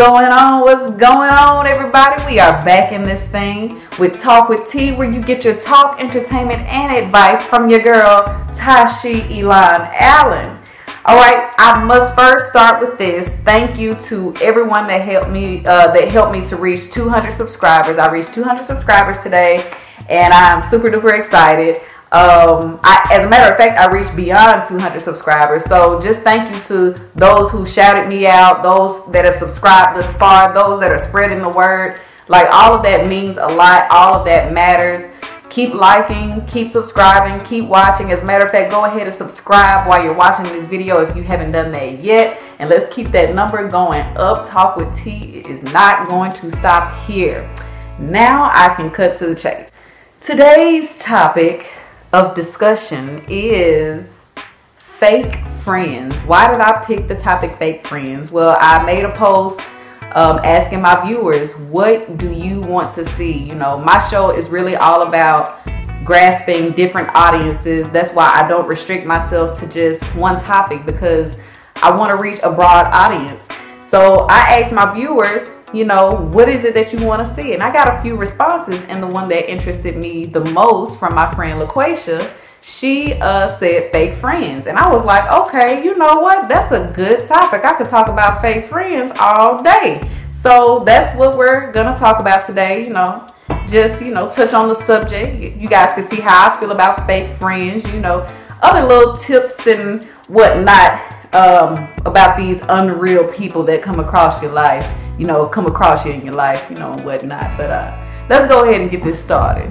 going on? What's going on, everybody? We are back in this thing with Talk with T, where you get your talk, entertainment, and advice from your girl, Tashi Elon Allen. All right, I must first start with this. Thank you to everyone that helped me to reach 200 subscribers. I reached 200 subscribers today, and I'm super duper excited. As a matter of fact, I reached beyond 200 subscribers. So just thank you to those who shouted me out, those that have subscribed thus far, those that are spreading the word. Like, all of that means a lot. All of that matters. Keep liking, keep subscribing, keep watching. As a matter of fact, go ahead and subscribe while you're watching this video if you haven't done that yet. And let's keep that number going up. Talk with T is not going to stop here. Now I can cut to the chase. Today's topic of discussion is fake friends. Why did I pick the topic fake friends? Well, I made a post asking my viewers, what do you want to see? You know, my show is really all about grasping different audiences. That's why I don't restrict myself to just one topic, because I want to reach a broad audience. So I asked my viewers, you know, what is it that you want to see? And I got a few responses, and the one that interested me the most from my friend LaQuasia, she said fake friends. And I was like, okay, you know what? That's a good topic. I could talk about fake friends all day. So that's what we're going to talk about today, you know. Just, you know, touch on the subject. You guys can see how I feel about fake friends, you know, other little tips and whatnot about these unreal people that come across your life, you know, come across you in your life, you know, and whatnot. But let's go ahead and get this started.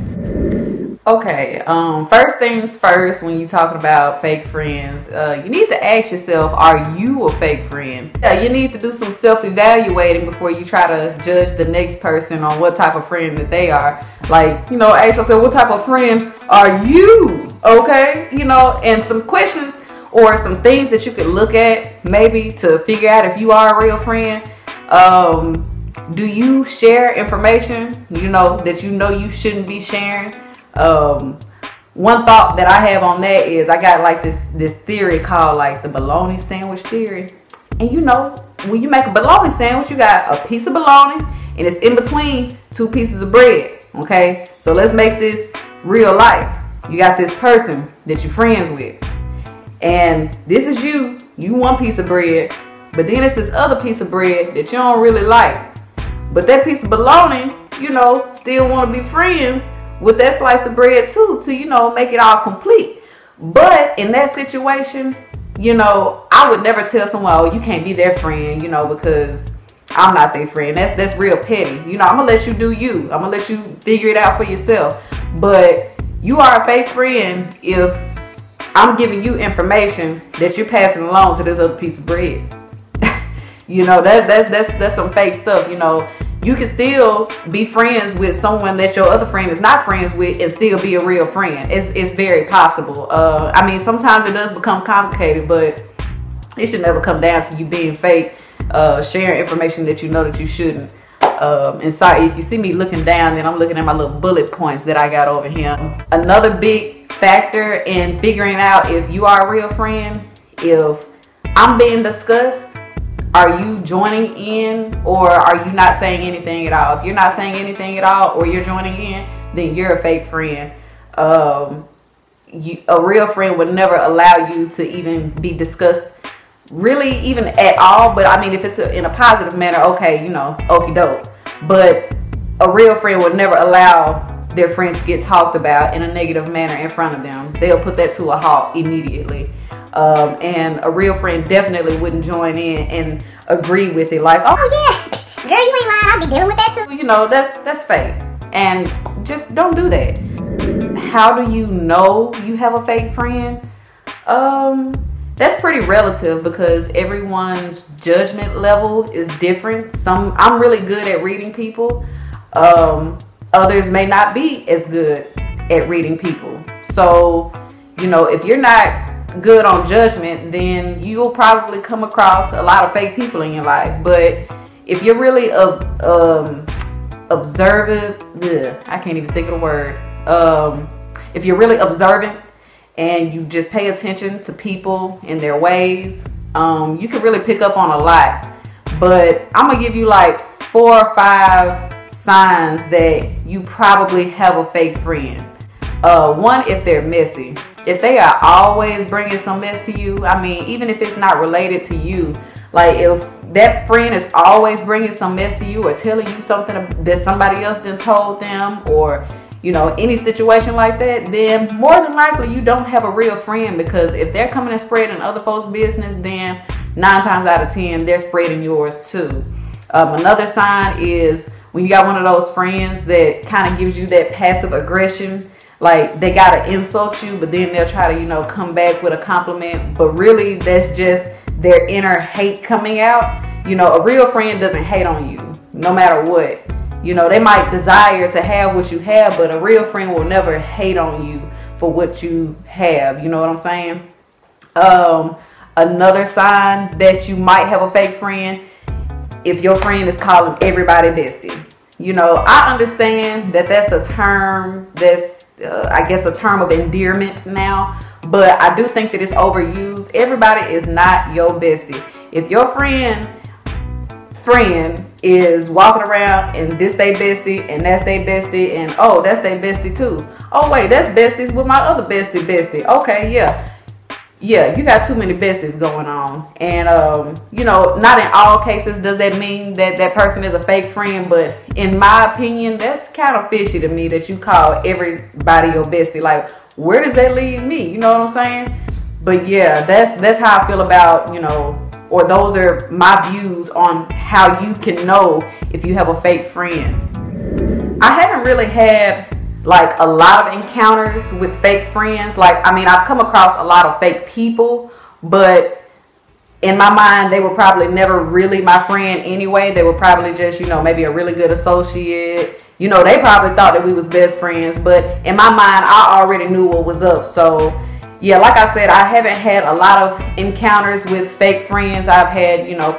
Okay, first things first, when you're talking about fake friends, you need to ask yourself, are you a fake friend? Yeah, you need to do some self-evaluating before you try to judge the next person on what type of friend that they are. Like, you know, ask yourself, what type of friend are you? Okay, you know, and some questions or some things that you could look at maybe to figure out if you are a real friend. Do you share information, you know, that you know you shouldn't be sharing? One thought that I have on that is, I got like this theory called like the bologna sandwich theory. And you know, when you make a bologna sandwich, you got a piece of bologna and it's in between two pieces of bread. Okay, so let's make this real life. You got this person that you're friends with, and this is you one piece of bread, but then it's this other piece of bread that you don't really like. But that piece of bologna, you know, still want to be friends with that slice of bread too, to, you know, make it all complete. But in that situation, you know, I would never tell someone, oh, you can't be their friend, you know, because I'm not their friend. That's real petty. You know, I'm gonna let you do you. I'm gonna let you figure it out for yourself. But you are a fake friend if I'm giving you information that you're passing along to this other piece of bread. You know, that's some fake stuff. You know, you can still be friends with someone that your other friend is not friends with and still be a real friend. It's very possible. I mean, sometimes it does become complicated, but it should never come down to you being fake, sharing information that you know that you shouldn't. And sorry, if you see me looking down, then I'm looking at my little bullet points that I got over here. Another big factor in figuring out if you are a real friend, if I'm being discussed, are you joining in, or are you not saying anything at all? If you're not saying anything at all, or you're joining in, then you're a fake friend. A real friend would never allow you to even be discussed, really, even at all. But I mean, if it's in a positive manner, okay, you know, okie doke. But a real friend would never allow their friend to get talked about in a negative manner in front of them. They'll put that to a halt immediately. And a real friend definitely wouldn't join in and agree with it, like, oh yeah, girl, you ain't lying, I'll be dealing with that too. You know, that's fake, and just don't do that. How do you know you have a fake friend? That's pretty relative, because everyone's judgment level is different. I'm really good at reading people. Others may not be as good at reading people. So, you know, if you're not good on judgment, then you'll probably come across a lot of fake people in your life. But if you're really observant, I can't even think of the word. If you're really observant and you just pay attention to people and their ways, you can really pick up on a lot. but I'm gonna give you like 4 or 5 signs that you probably have a fake friend. One, if they're messy. If they are always bringing some mess to you, I mean, even if it's not related to you, like if that friend is always bringing some mess to you or telling you something that somebody else done told them, or you know, any situation like that, then more than likely you don't have a real friend, because if they're coming and spreading other folks' business, then 9 times out of 10 they're spreading yours too. Another sign is when you got one of those friends that kind of gives you that passive aggression. Like they gotta insult you, but then they'll try to, you know, come back with a compliment, but really that's just their inner hate coming out. You know, a real friend doesn't hate on you no matter what. You know, they might desire to have what you have, but a real friend will never hate on you for what you have. You know what I'm saying? Another sign that you might have a fake friend, if your friend is calling everybody bestie. You know, I understand that that's a term that's I guess a term of endearment now, but I do think that it's overused. Everybody is not your bestie. If your friend is walking around and this they bestie and that's they bestie and oh that's they bestie too. Oh wait, that's besties with my other bestie. Okay, yeah, you got too many besties going on. And you know, not in all cases does that mean that that person is a fake friend, but in my opinion, that's kind of fishy to me that you call everybody your bestie. Like, where does that leave me? You know what I'm saying? But yeah, that's how I feel about, you know, or those are my views on how you can know if you have a fake friend. I haven't really had like a lot of encounters with fake friends. Like, I mean, I've come across a lot of fake people, but in my mind, they were probably never really my friend anyway. They were probably just, you know, maybe a really good associate. You know, they probably thought that we was best friends, but in my mind, I already knew what was up. So yeah, like I said, I haven't had a lot of encounters with fake friends. I've had, you know,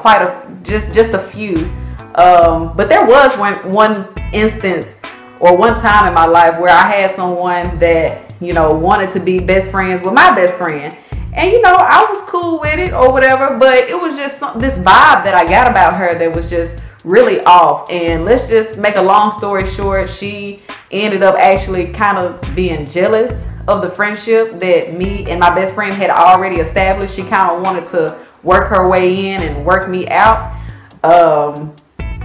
just a few. But there was one instance or one time in my life where I had someone that, you know, wanted to be best friends with my best friend. And, you know, I was cool with it or whatever, but it was just this vibe that I got about her that was just really off. And let's just make a long story short, she ended up actually kind of being jealous of the friendship that me and my best friend had already established. She kind of wanted to work her way in and work me out.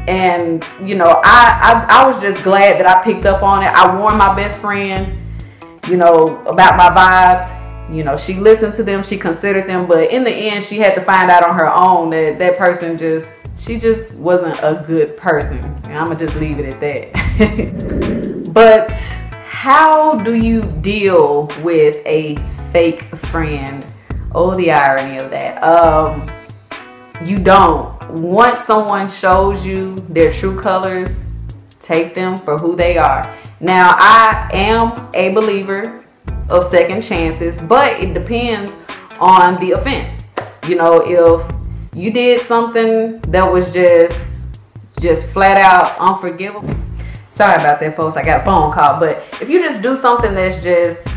And, you know, I was just glad that I picked up on it. I warned my best friend, you know, about my vibes. You know, she listened to them, she considered them, but in the end, she had to find out on her own that that person she just wasn't a good person. And I'm going to just leave it at that. But how do you deal with a fake friend? Oh, the irony of that. You don't. Once someone shows you their true colors, take them for who they are. Now, I am a believer of second chances, but it depends on the offense. You know, if you did something that was just flat out unforgivable. Sorry about that, folks. I got a phone call. But if you just do something that's just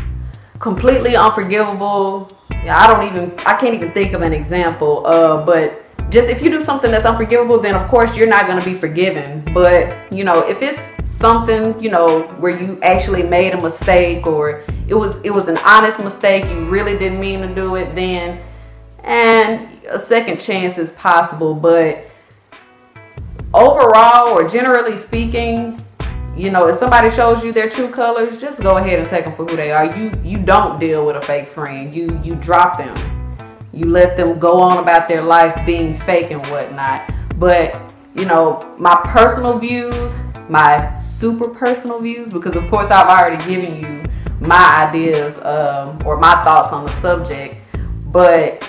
completely unforgivable, I can't even think of an example. But just if you do something that's unforgivable, then of course you're not going to be forgiven. But, you know, if it's something, you know, where you actually made a mistake or it was an honest mistake, you really didn't mean to do it, then and a second chance is possible. But overall, or generally speaking, you know, if somebody shows you their true colors, just go ahead and take them for who they are. You don't deal with a fake friend. You drop them. You let them go on about their life being fake and whatnot. But, you know, my personal views, my super personal views, because of course I've already given you my ideas or my thoughts on the subject, but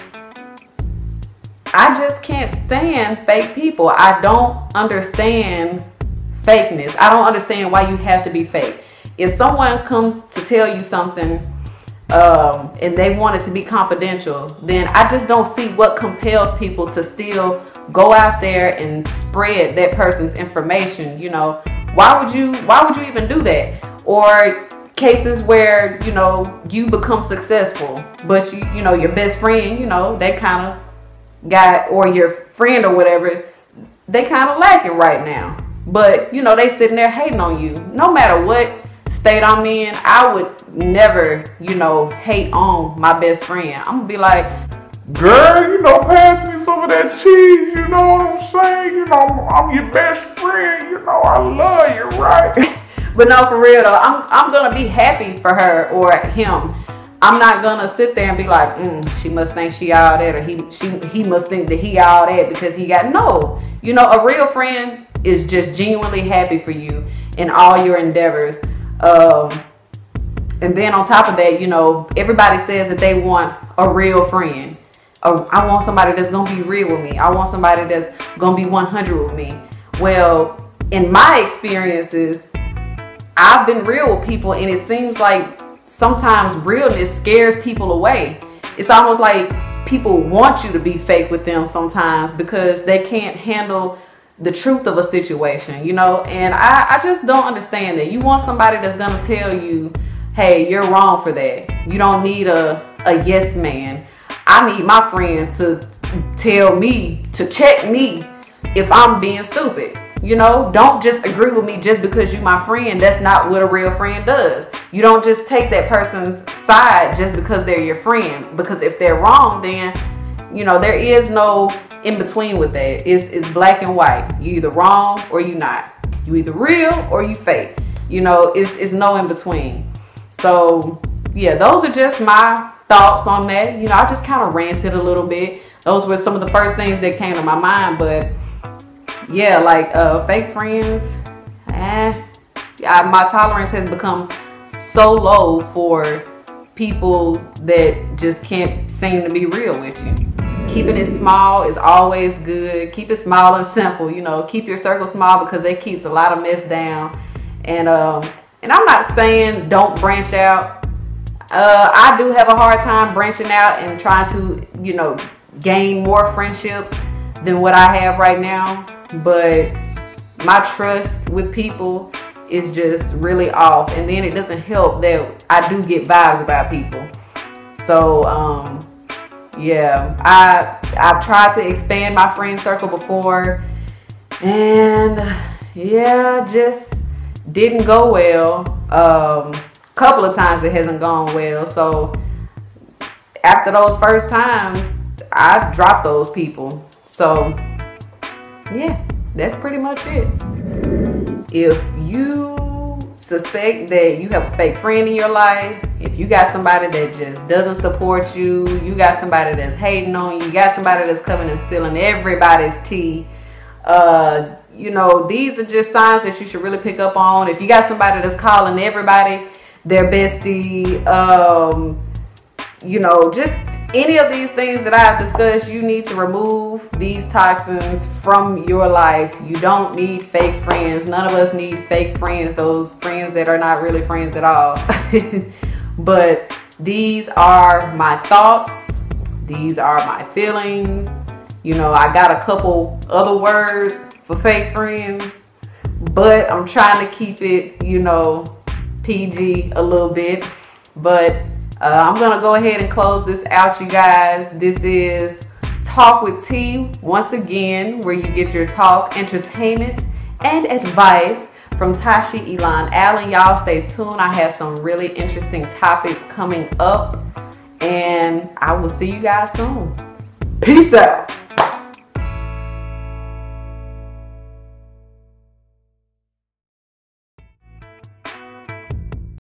I just can't stand fake people. I don't understand fakeness. I don't understand why you have to be fake. If someone comes to tell you something and they want it to be confidential, then I just don't see what compels people to still go out there and spread that person's information. You know, why would you even do that? Or cases where, you know, you become successful, but you know, your best friend, you know, they kind of got, or your friend or whatever, they kind of lacking right now. But, you know, they sitting there hating on you. No matter what state I'm in, I would never, you know, hate on my best friend. I'm gonna be like, girl, you know, pass me some of that cheese, you know what I'm saying? You know, I'm your best friend, you know, I love you, right? But no, for real though, I'm gonna be happy for her or him. I'm not gonna sit there and be like, she must think she all that, or he must think that he all that because he got, no. You know, a real friend is just genuinely happy for you in all your endeavors. And then on top of that, you know, everybody says that they want a real friend. I want somebody that's gonna be real with me. I want somebody that's gonna be 100 with me. Well, in my experiences, I've been real with people, and it seems like sometimes realness scares people away. It's almost like people want you to be fake with them sometimes because they can't handle the truth of a situation, you know? And I just don't understand that. You want somebody that's gonna tell you, hey, you're wrong for that. You don't need a yes man. I need my friend to tell me, to check me if I'm being stupid. You know, don't just agree with me just because you're my friend. That's not what a real friend does. You don't just take that person's side just because they're your friend. Because if they're wrong, then, you know, there is no in between with that. It's black and white. You either wrong or you not. You either real or you fake. You know, it's no in between. So yeah, those are just my thoughts on that. You know, I just kind of ranted a little bit. Those were some of the first things that came to my mind. But yeah, like fake friends, my tolerance has become so low for people that just can't seem to be real with you. Keeping it small is always good. Keep it small and simple. You know, keep your circle small because that keeps a lot of mess down. And I'm not saying don't branch out. I do have a hard time branching out and trying to, you know, gain more friendships than what I have right now. But my trust with people is just really off. And then it doesn't help that I do get vibes about people. So, yeah, I've tried to expand my friend circle before. And yeah, just didn't go well. Couple of times it hasn't gone well. So after those first times, I dropped those people. So yeah, that's pretty much it. If you suspect that you have a fake friend in your life, if you got somebody that just doesn't support you, you got somebody that's hating on you, you got somebody that's coming and spilling everybody's tea, you know, these are just signs that you should really pick up on. If you got somebody that's calling everybody their bestie, you know, just any of these things that I've discussed, you need to remove these toxins from your life. You don't need fake friends. None of us need fake friends, those friends that are not really friends at all. But these are my thoughts. These are my feelings. You know, I got a couple other words for fake friends, but I'm trying to keep it, you know, PG a little bit. But I'm gonna go ahead and close this out, you guys. This is Talk with T, once again, where you get your talk, entertainment, and advice from Tashi Elon Allen. Y'all stay tuned. I have some really interesting topics coming up, and I will see you guys soon. Peace out.